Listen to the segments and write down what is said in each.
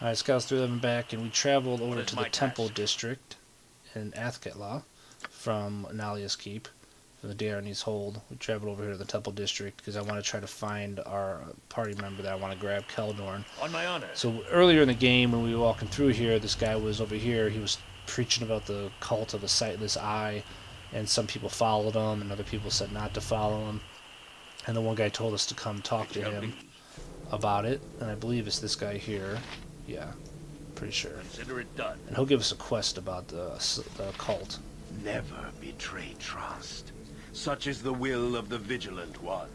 Alright, Scalz 311 back, and we traveled over to the Temple District in Athkatla from Analia's Keep, from the Dairni's Hold. We traveled over here to the Temple District because I want to try to find our party member that I want to grab, Keldorn. On my honor. So earlier in the game, when we were walking through here, this guy was over here. He was preaching about the cult of the sightless eye, and some people followed him, and other people said not to follow him. And the one guy told us to come talk to him about it, and I believe it's this guy here. Yeah, pretty sure. Consider it done. And he'll give us a quest about the cult. Never betray trust. Such is the will of the Vigilant One.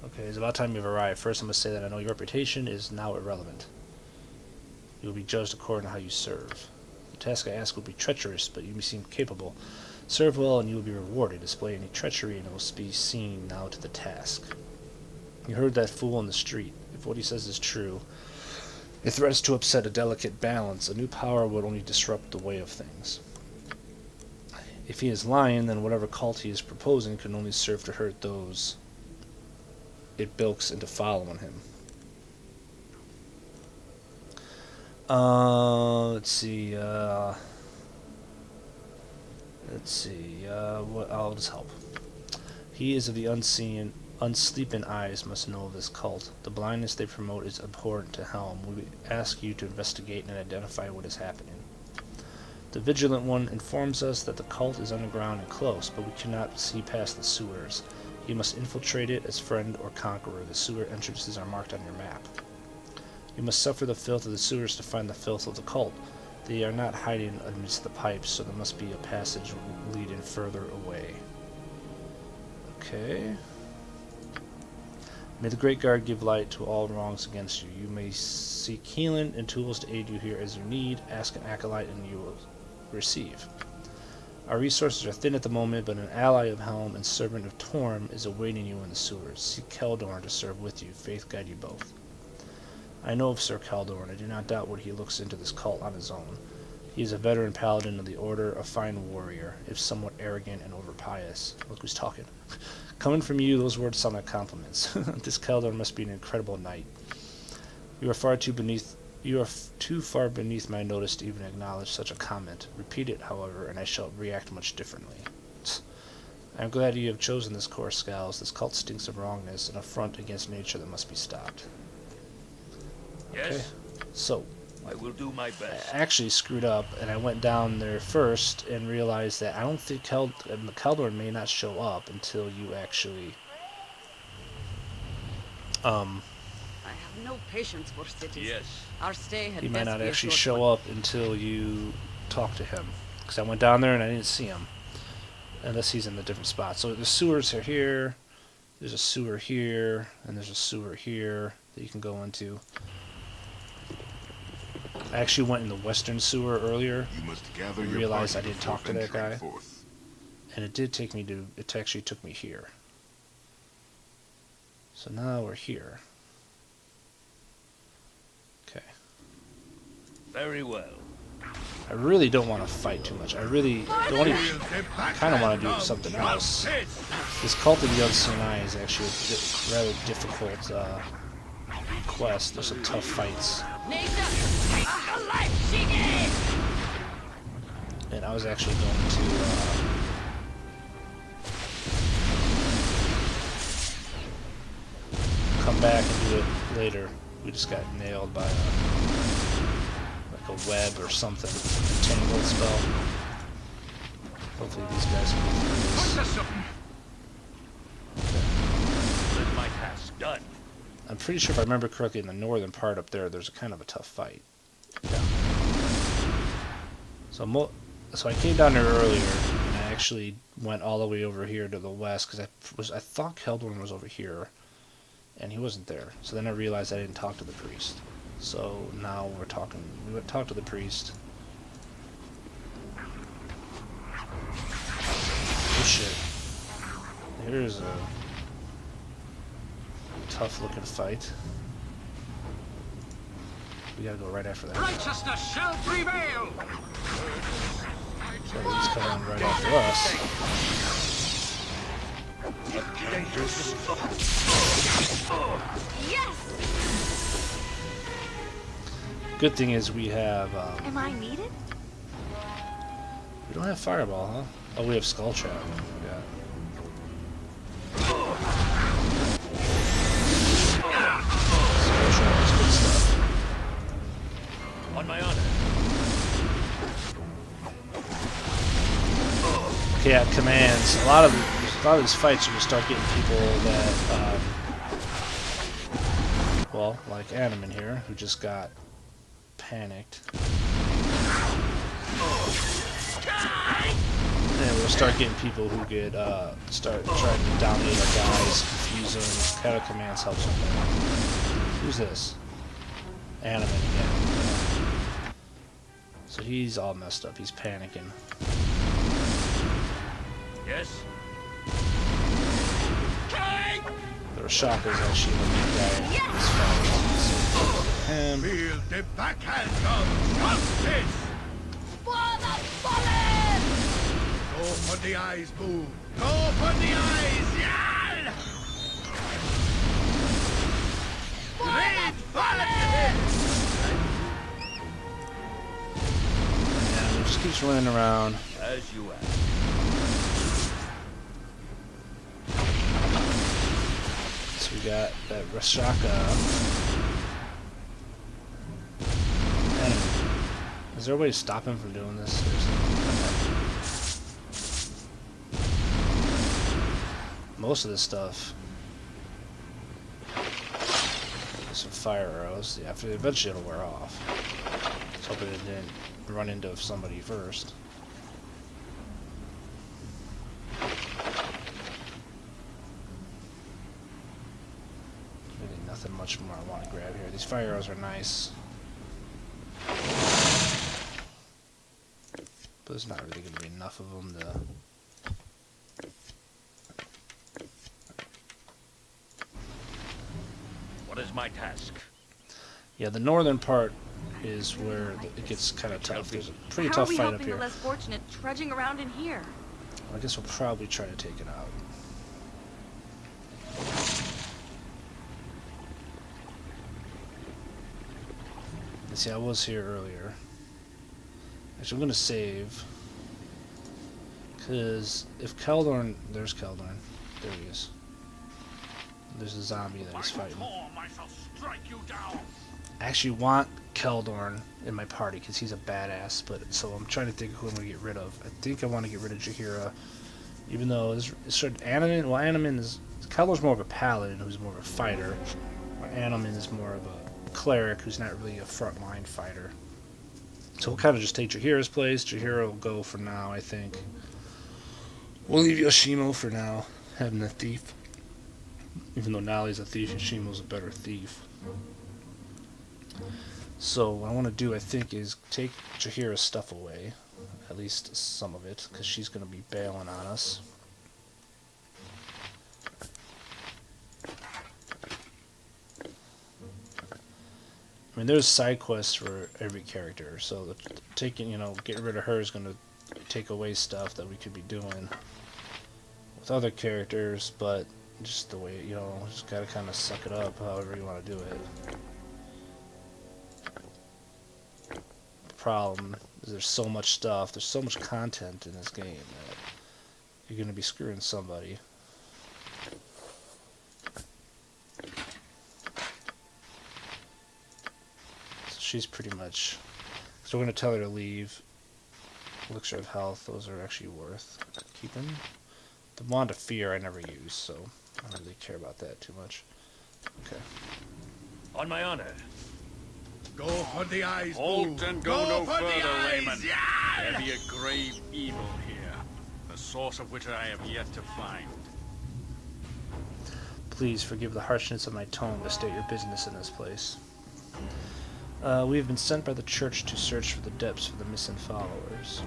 Okay, it's about time you've arrived. First, I must say that I know your reputation is now irrelevant. You will be judged according to how you serve. The task I ask will be treacherous, but you seem capable. Serve well, and you will be rewarded. Display any treachery, and it will be seen. Now to the task. You heard that fool in the street. If what he says is true, it threatens to upset a delicate balance. A new power would only disrupt the way of things. If he is lying, then whatever cult he is proposing can only serve to hurt those it bilks into following him. Let's see. What? I'll just help. He is of the unseen, unsleeping eyes must know of this cult. The blindness they promote is abhorrent to Helm. We ask you to investigate and identify what is happening. The Vigilant One informs us that the cult is underground and close, but we cannot see past the sewers. You must infiltrate it as friend or conqueror. The sewer entrances are marked on your map. You must suffer the filth of the sewers to find the filth of the cult. They are not hiding amidst the pipes, so there must be a passage leading further away. Okay. May the Great Guard give light to all wrongs against you. You may seek healing and tools to aid you here as you need. Ask an acolyte and you will receive. Our resources are thin at the moment, but an ally of Helm and servant of Torm is awaiting you in the sewers. Seek Keldorn to serve with you. Faith guide you both. I know of Sir Keldorn. I do not doubt what he looks into this cult on his own. He is a veteran paladin of the Order, a fine warrior, if somewhat arrogant and overpious. Look who's talking. Coming from you, those words sound like compliments. This Keldorn must be an incredible knight. You are too far beneath my notice to even acknowledge such a comment. Repeat it, however, and I shall react much differently. I am glad you have chosen this course, Scalz. This cult stinks of wrongness, an affront against nature that must be stopped. Yes. Okay, so I will do my best. I actually screwed up, and I went down there first and realized that I don't think Keldorn may not show up until you actually I have no patience for cities. Yes. Our stay had he might best not be a actually short show one. up until you talk to him. Because I went down there and I didn't see him. Unless he's in the different spot. So the sewers are here. There's a sewer here. And there's a sewer here that you can go into. I actually went in the western sewer earlier. You must gather and your realized I party didn't before talk to that venturing guy. forth. And it did take me to... It actually took me here. So now we're here. Okay. Very well. I really don't want to fight too much. I kind of want to do something else. This Cult of the Unseen Eye is actually a rather difficult quest. There's some tough fights. And I was actually going to come back and do it later. We just got nailed by a web or something. A tangled spell. Hopefully these guys can get through this. Let my task done. I'm pretty sure if I remember correctly, in the northern part up there, there's a kind of a tough fight. Yeah. So I came down there earlier, and I actually went all the way over here to the west because I thought Keldorn was over here, and he wasn't there. So then I realized I didn't talk to the priest. So now we're talking. We went to talk to the priest. Oh shit! Here's a tough-looking fight. We gotta go right after that. Righteousness shall prevail! So he's coming right after us. Yes! Good thing is we have. Am I needed? We don't have Fireball, huh? Oh, we have Skull Trap. Yeah. Skull Trap is good stuff. On my honor. Okay, yeah, commands. A lot of these fights, you can start getting people that, well, like Animan here, who just got panicked. And we'll start getting people who get start trying to dominate our guys, confuse them. Counter commands helps with that. Who's this? Animan again. So he's all messed up. He's panicking. Yes. The Rashaka is actually the main guy. He's fine. Feel the backhand of justice! For the fallen! Go for the eyes, Boo! Go for the eyes! Yeah! Great fallen! And he just keeps running around. As you ask. So we got that Rashaka. And is there a way to stop him from doing this? Most of this stuff. Some fire arrows. Yeah, eventually it'll wear off. Just hoping it didn't run into somebody first. Really nothing much more I want to grab here. These fire arrows are nice. But there's not really going to be enough of them to... What is my task? Yeah, the northern part is where it gets kind of tough. There's a pretty How tough are we fight up helping here. the less fortunate trudging around in here? I guess we'll probably try to take it out. Let's see, I was here earlier. Actually, I'm going to save. Because if Keldorn... There's Keldorn. There he is. There's a zombie that he's fighting. I shall strike you down. I actually want Keldorn in my party because he's a badass, but so I'm trying to think of who I'm going to get rid of. I think I want to get rid of Jaheira, even though it's sort of Animan. Well, Animan is... Keldorn's more of a paladin who's more of a fighter, where Animan is more of a cleric who's not really a frontline fighter. So we'll kind of just take Jaheira's place. Jaheira will go for now, I think. We'll leave Yoshimo for now, having the thief. Even though Nali's a thief, Yoshimo's a better thief. So what I want to do, I think, is take Jaheira's stuff away. At least some of it, because she's going to be bailing on us. I mean, there's side quests for every character, so taking, getting rid of her is going to take away stuff that we could be doing with other characters, but just the way, just gotta kind of suck it up, however you want to do it. The problem is there's so much stuff, there's so much content in this game that you're going to be screwing somebody. She's pretty much... So we're going to tell her to leave. Elixir of Health, those are actually worth keeping. The Wand of Fear I never use, so I don't really care about that too much. Okay. On my honor. Go for the eyes, Halt Boo! and go no for the further, eyes! layman. Yeah! There be a grave evil here, the source of which I have yet to find. Please forgive the harshness of my tone to state your business in this place. We have been sent by the church to search for the depths of the missing followers.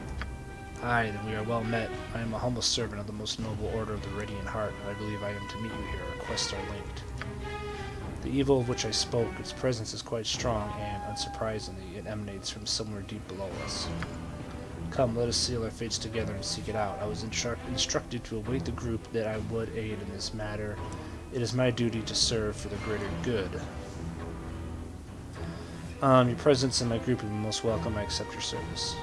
Aye, then we are well met. I am a humble servant of the most noble order of the Radiant Heart, and I believe I am to meet you here. Our quests are linked. The evil of which I spoke, its presence is quite strong, and, unsurprisingly, it emanates from somewhere deep below us. Come, let us seal our fates together and seek it out. I was instructed to await the group that I would aid in this matter. It is my duty to serve for the greater good. Your presence in my group would be most welcome. I accept your service.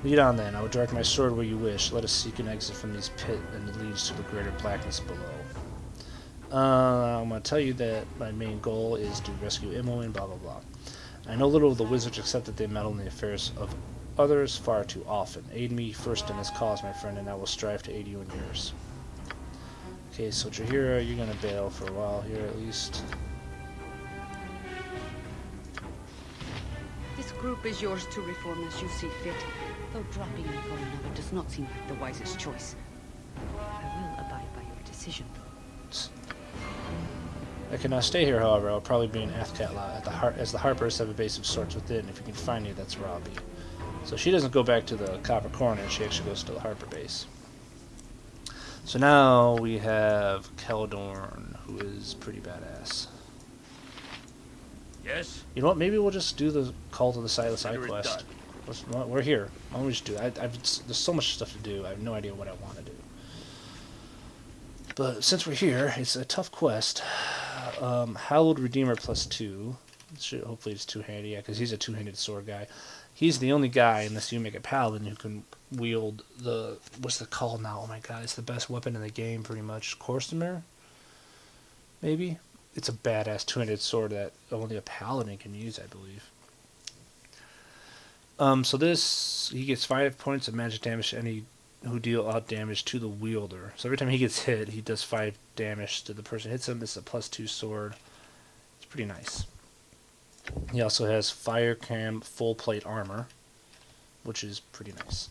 Lead on then. I will direct my sword where you wish. Let us seek an exit from this pit and it leads to the greater blackness below. I'm going to tell you that my main goal is to rescue Imo and blah blah blah. I know little of the wizards except that they meddle in the affairs of others far too often. Aid me first in this cause, my friend, and I will strive to aid you in yours. Okay, so Jahira, you're going to bail for a while here at least. This group is yours to reform as you see fit, though dropping me for another does not seem like the wisest choice. I will abide by your decision, though. I cannot stay here, however. I'll probably be in Athkatla, as the Harpers have a base of sorts within. If you can find me, that's where I'll be. So she doesn't go back to the Copper Corner, she actually goes to the Harper base. So now we have Keldorn, who is pretty badass. Yes? You know what, maybe we'll just do the Cult of the Sightless Eye Consider it quest. done. We're here. Why don't we just do it? There's so much stuff to do, I have no idea what I want to do. But since we're here, it's a tough quest. Hallowed Redeemer +2. Hopefully it's two-handed, yeah, because he's a two-handed sword guy. He's the only guy, unless you make a paladin, who can wield the... What's it called now? Oh my god, it's the best weapon in the game, pretty much. Korsamer? Maybe? It's a badass two-handed sword that only a paladin can use, I believe. So this... He gets 5 points of magic damage to any who deal out damage to the wielder. So every time he gets hit, he does 5 damage to the person who hits him. It's a +2 sword. It's pretty nice. He also has fire cam full plate armor, which is pretty nice.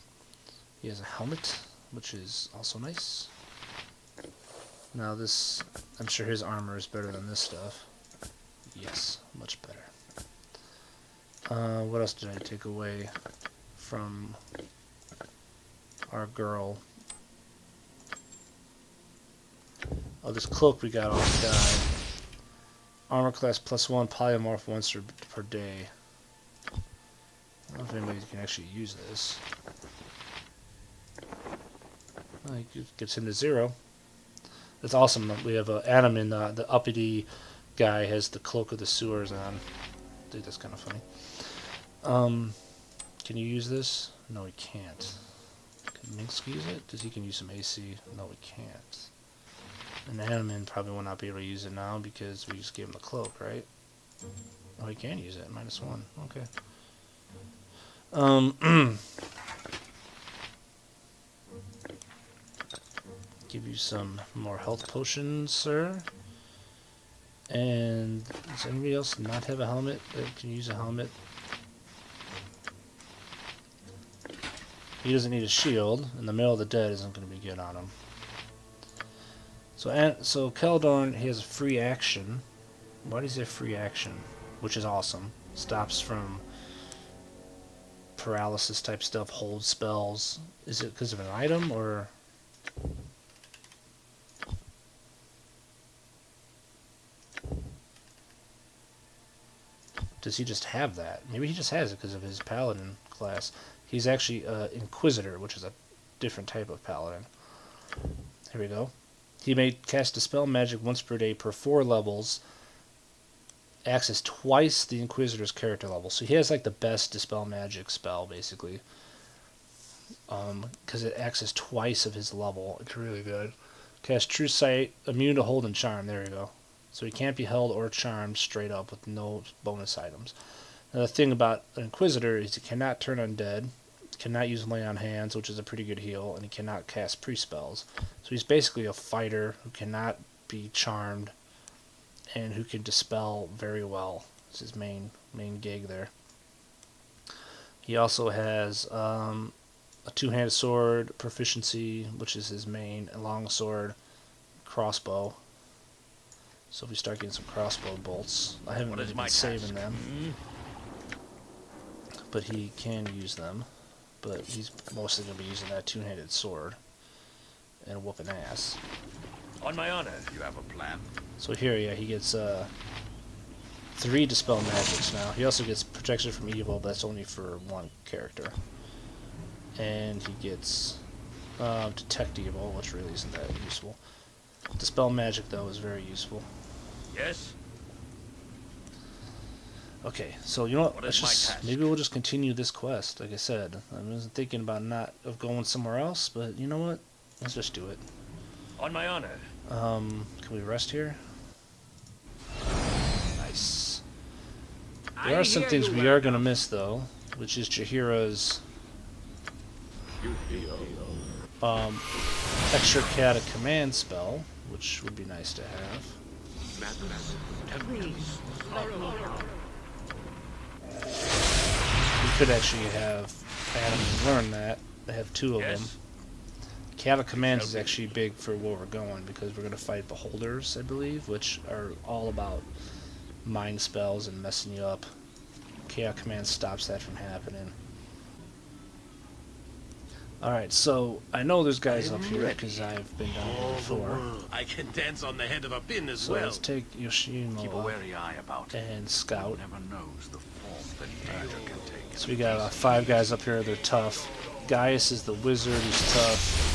He has a helmet, which is also nice. Now this, I'm sure his armor is better than this stuff. Yes, much better. What else did I take away from our girl? Oh, this cloak we got off the guy. Armor class +1, polymorph once per day. I don't know if anybody can actually use this. Well, he gets him to 0. That's awesome. We have Adam in the uppity guy has the cloak of the sewers on. I think that's kind of funny. Can you use this? No, he can't. Can Minsk use it? Because he can use some AC. No, he can't. And Animan probably will not be able to use it now because we just gave him the cloak, right? Oh, he can use it. -1. Okay. Give you some more health potions, sir. And does anybody else not have a helmet that can use a helmet? He doesn't need a shield, and the Mail of the Dead isn't going to be good on him. So Keldorn, he has a free action. Why does he have free action? Which is awesome. Stops from paralysis type stuff, hold spells. Is it because of an item, or... Does he just have that? Maybe he just has it because of his paladin class. He's actually Inquisitor, which is a different type of paladin. Here we go. He may cast Dispel Magic once per day per 4 levels. Acts as twice the Inquisitor's character level. So he has like the best Dispel Magic spell, basically. Because it acts as twice of his level. It's really good. Cast True Sight, immune to hold and charm. There you go. So he can't be held or charmed straight up with no bonus items. Now the thing about an Inquisitor is he cannot turn undead, cannot use Lay on Hands, which is a pretty good heal, and he cannot cast pre-spells. So he's basically a fighter who cannot be charmed and who can dispel very well. It's his main gig there. He also has a two-handed sword proficiency, which is his main, a long sword, crossbow. So if we start getting some crossbow bolts, I haven't really been saving them, but he can use them. But he's mostly going to be using that two-handed sword and whooping ass. On my honor. You have a plan? So here, yeah, he gets 3 Dispel Magics now. He also gets Protection from Evil, but that's only for 1 character. And he gets Detect Evil, which really isn't that useful. Dispel Magic, though, is very useful. Yes? Okay, so you know what? What Let's is my just task? maybe we'll just continue this quest. Like I said, I was thinking about not of going somewhere else, but you know what? Let's just do it. On my honor. Can we rest here? Nice. There are some things we are gonna miss though, which is Jaheira's extra cat command spell, which would be nice to have. Please, let me help. We could actually have Adam learn that. I have two of them. Yes. Cat of Commands is actually big for where we're going because we're going to fight beholders, I believe, which are all about mind spells and messing you up. Chaos Command stops that from happening. Alright, so I know there's guys up here because I've been down here before. I can dance on the head of a pin as So well. let's take Keep a Yoshimoa wary eye about it. and Scout. Never knows the form that danger can take. So we got 5 guys up here, they're tough. Gaius is the wizard, he's tough.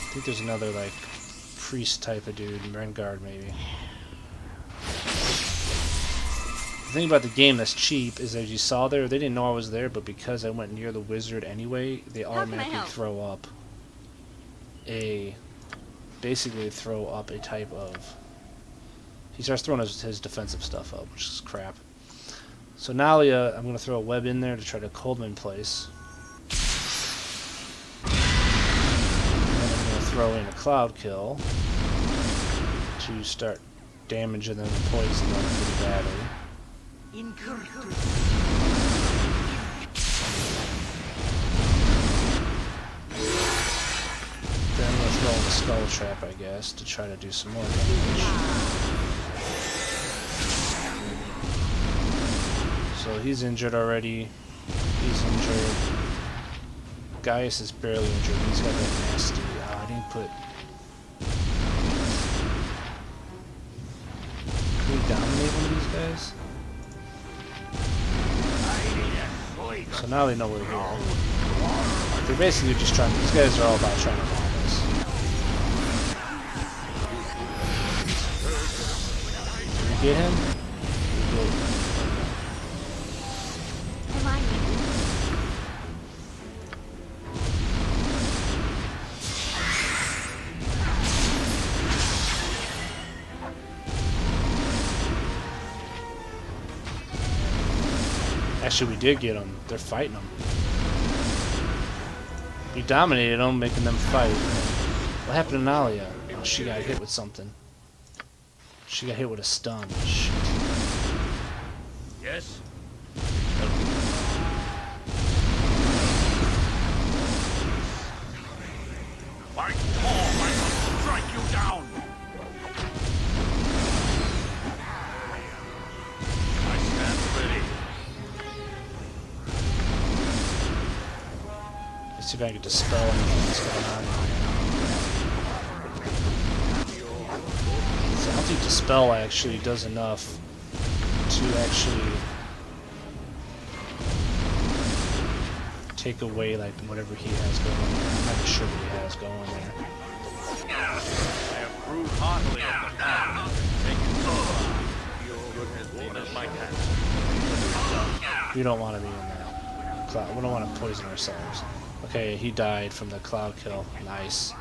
I think there's another, like, priest type of dude, Rengard maybe. The thing about the game that's cheap is, as you saw there, they didn't know I was there, but because I went near the wizard anyway, they can I automatically help? throw up a... Basically throw up a type of... He starts throwing his defensive stuff up, which is crap. So Nalia, I'm going to throw a web in there to try to hold him in place. And I'm going to throw in a cloud kill to start damaging them and poisoning them pretty badly. Then I'm going to throw in a skull trap, I guess, to try to do some more damage. So he's injured already. He's injured. Gaius is barely injured. He's got that nasty... I didn't put... Can we dominate one of these guys? So now they know we're here. They're basically just trying... These guys are all about trying to bomb us. Did we get him? We did. Am I needed? Actually, we did get them. They're fighting them. We dominated them, making them fight. What happened to Nalia? Oh, she got hit with something. She got hit with a stun. Shit. Yes. Like Thor, I will strike you down. I stand ready. Let's see if I can dispel anything that's going on here. So I don't think Dispel actually does enough to actually take away like whatever he has going there. I'm not even sure what he has going there. I approve heartily of the plan. Take it so far. What is my task? We don't want to be in that cloud. We don't want to poison ourselves. Okay, he died from the cloud kill. Nice.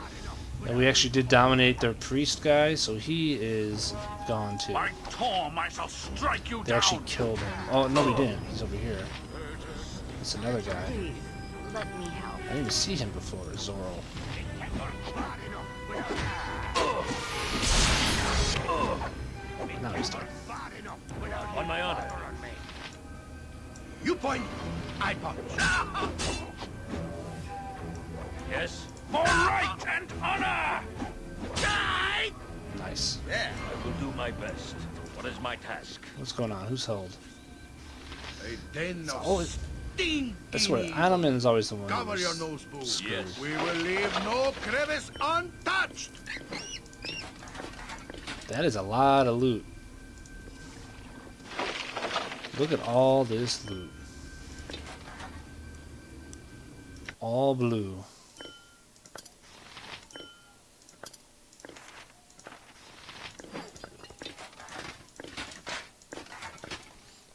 And we actually did dominate their priest guy, so he is gone too. Like Thor, I shall strike you They down. actually killed him. Oh, no, we didn't. He's over here. That's another guy. Please, let me help. I didn't even see him before, Zorro. Now he's done. On my honor. You point, I punch. Yes. For right and honor. Die! Nice. Yeah. I will do my best. What is my task? What's going on? Who's held? A den of always- stinking. I swear, Animan is always the one Cover your who's nose, boo. screwed. Yes. We will leave no crevice untouched. That is a lot of loot. Look at all this loot. All blue.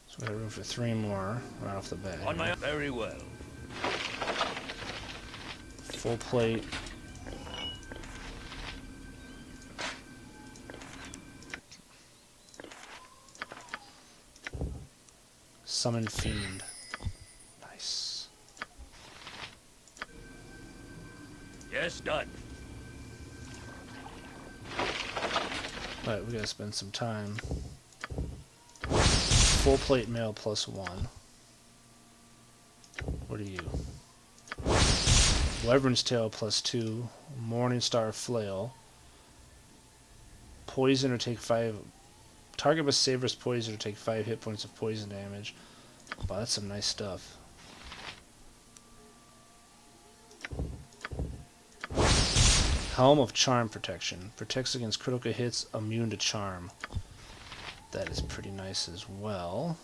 So We got room for 3 more right off the bat. On my very well. Full plate. Summon Fiend. Nice. Yes, done. Alright, we gotta spend some time. Full plate mail +1. What are you? Wyvern's Tail +2. Morningstar Flail. Poison or take 5. Target must save versus poison or take 5 hit points of poison damage. Wow, that's some nice stuff. Helm of Charm Protection. Protects against critical hits, immune to charm. That is pretty nice as well.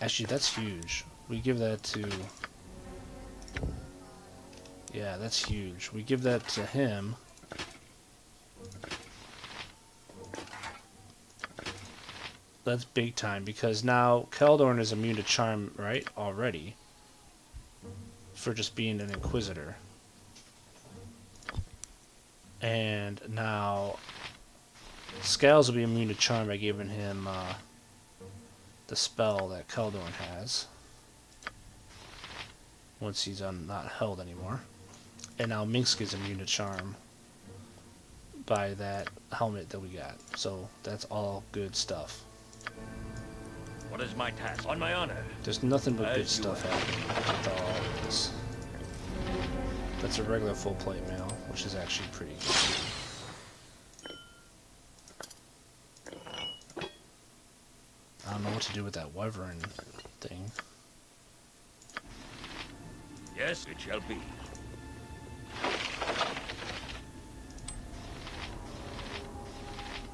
Actually, that's huge. We give that to... Yeah, that's huge. We give that to him. That's big time, because now Keldorn is immune to charm, right? Already. For just being an Inquisitor. And now Scalz will be immune to charm by giving him the spell that Keldorn has. Once he's not held anymore. And now Minsk is immune to charm by that helmet that we got. So that's all good stuff. What is my task? On my honor. There's nothing but As good you stuff happening with all of this. That's a regular full plate mail, which is actually pretty good. I don't know what to do with that wyvern thing. Yes, it shall be.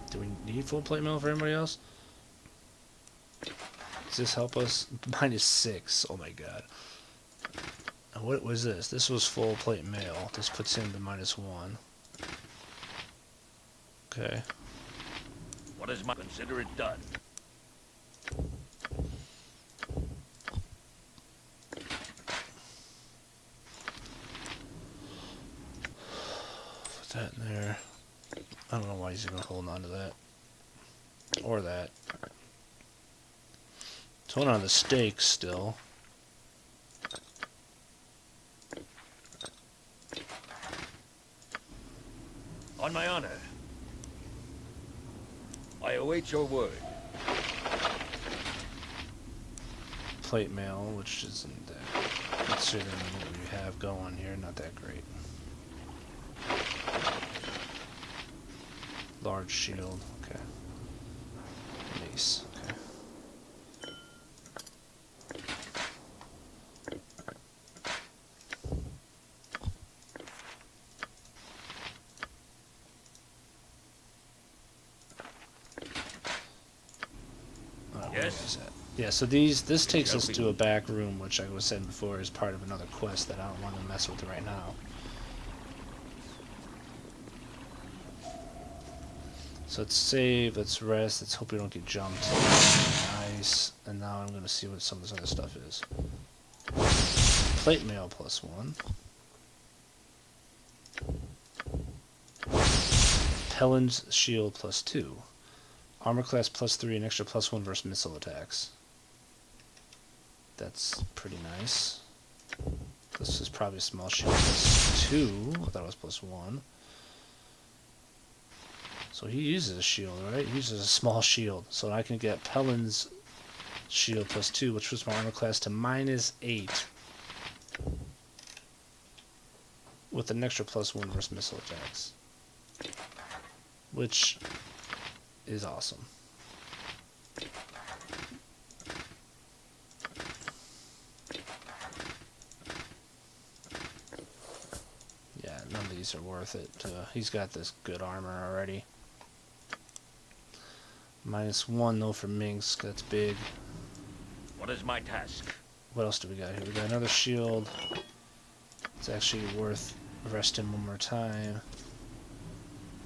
Do we need full plate mail for anybody else? Does this help us? -6. Oh my god. And what was this? This was full plate mail. This puts him to -1. Okay. What is my... Consider it done. Put that in there. I don't know why he's even holding on to that. Or that. It's holding on to the stakes still. On my honor. I await your word. Plate mail, which isn't that, considering what we have going here, not that great. Large shield, okay. Mace, okay. Where Yes? is that? Yeah, so this takes us to a back room, which I was saying before is part of another quest that I don't want to mess with right now. So let's save, let's rest, let's hope we don't get jumped. Nice. And now I'm going to see what some of this other stuff is. Plate mail +1. Helen's shield +2. Armor class +3 and extra +1 versus missile attacks. That's pretty nice. This is probably a small shield +2. I thought it was +1. So he uses a shield, right? He uses a small shield. So I can get Pelin's shield +2, which was my armor class to -8. With an extra +1 versus missile attacks. Which is awesome. Yeah, none of these are worth it. He's got this good armor already. -1 though for Minsk, that's big. What is my task? What else do we got here? We got another shield. It's actually worth resting one more time.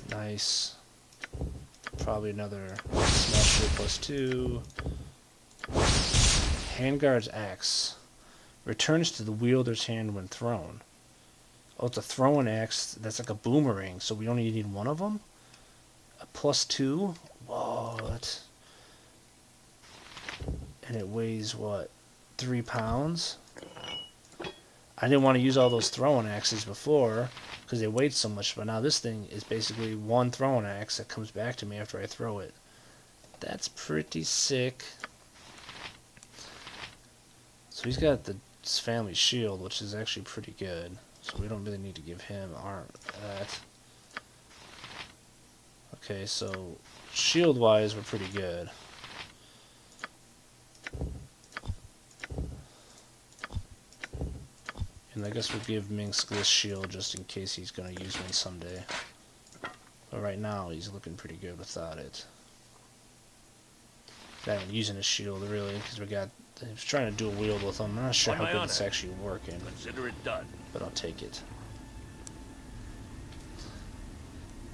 Nice. Probably another small shield +2. Handguard's axe. Returns to the wielder's hand when thrown. Oh, it's a throwing axe. That's like a boomerang, so we only need one of them? A +2? What? And it weighs, what, 3 pounds? I didn't want to use all those throwing axes before because they weighed so much, but now this thing is basically one throwing axe that comes back to me after I throw it. That's pretty sick. So he's got his family shield, which is actually pretty good. So we don't really need to give him that. Okay, so shield-wise, we're pretty good. And I guess we'll give Minsk this shield just in case he's going to use one someday. But right now, he's looking pretty good without it. Not even using his shield, really, because I was trying to do a wield with him. I'm not sure how good it's actually working. Consider it done. But I'll take it.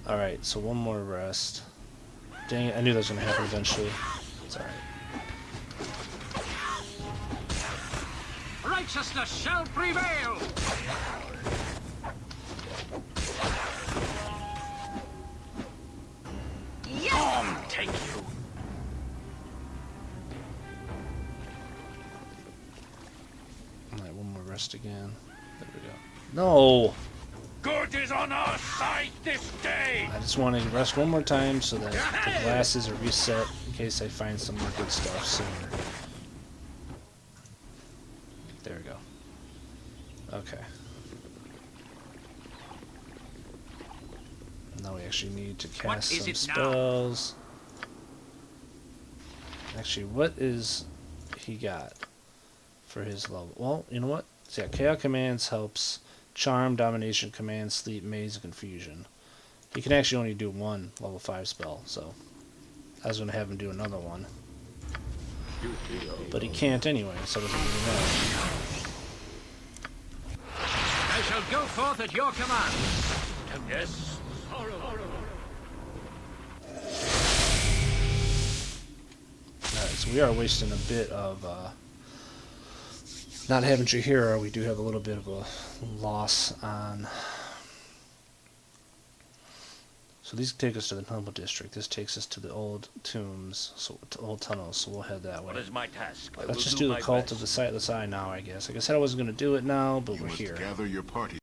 Alright, so one more rest. Dang it, I knew that was going to happen eventually. It's alright. Righteousness shall prevail! Take you. Alright, one more rest again. There we go. No! Good is on our side this day. I just want to rest one more time so that the glasses are reset in case I find some more good stuff sooner. There we go. Okay. Now we actually need to cast some spells. Actually, what is he got for his level? Well, you know what? So yeah, Chaos Commands helps Charm, Domination, Command, Sleep, Maze, and Confusion. He can actually only do one level 5 spell, so I was going to have him do another one. But he can't anyway, so it doesn't really matter. I shall go forth at your command. Yes. Alright, so we are wasting a bit of not having Jahira. We do have a little bit of a loss on. So these take us to the Temple District. This takes us to the old tombs, so to old tunnels. So we'll head that way. What is my task? Let's just do the cult of the Sightless Eye now. I guess I said I wasn't going to do it now, but You we're must here. gather your party.